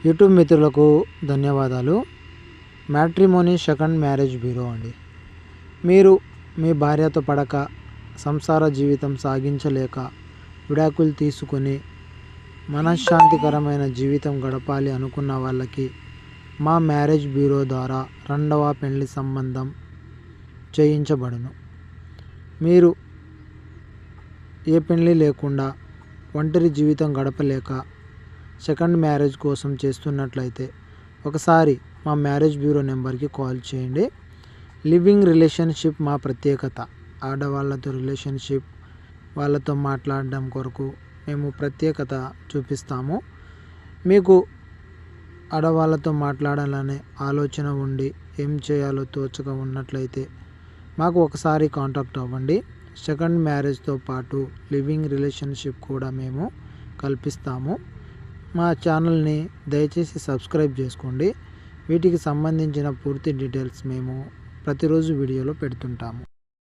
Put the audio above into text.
YouTube మిత్రులకు ధన్యవాదాలు. Matrimony second marriage bureau అండి. మీరు మీ భార్యతో పడక సంసార జీవితం సాగించలేక విడాకులు తీసుకొని మనశ్శాంతికరమైన జీవితం గడపాలి అనుకున్న వాళ్ళకి మా మ్యారేజ్ బ్యూరో ద్వారా రెండవ పెళ్లి సంబంధం చేయించబడును. మీరు ఏ పెళ్లి లేకుండా ఒంటరి జీవితం గడపలేక సెకండ్ మ్యారేజ్ కోసం చేస్తున్నట్లయితే ఒకసారి మా మ్యారేజ్ బ్యూరో నెంబర్కి కాల్ చేయండి. లివింగ్ రిలేషన్షిప్ మా ప్రత్యేకత. ఆడవాళ్ళతో రిలేషన్షిప్ వాళ్ళతో మాట్లాడడం కొరకు మేము ప్రత్యేకత చూపిస్తాము. మీకు ఆడవాళ్ళతో మాట్లాడాలనే ఆలోచన ఉండి ఏం చేయాలో తోచక ఉన్నట్లయితే మాకు ఒకసారి కాంటాక్ట్ అవ్వండి. సెకండ్ మ్యారేజ్తో పాటు లివింగ్ రిలేషన్షిప్ కూడా మేము కల్పిస్తాము. మా ఛానల్ని దయచేసి సబ్స్క్రైబ్ చేసుకోండి. వీటికి సంబంధించిన పూర్తి డీటెయిల్స్ మేము ప్రతిరోజు వీడియోలో పెడుతుంటాము.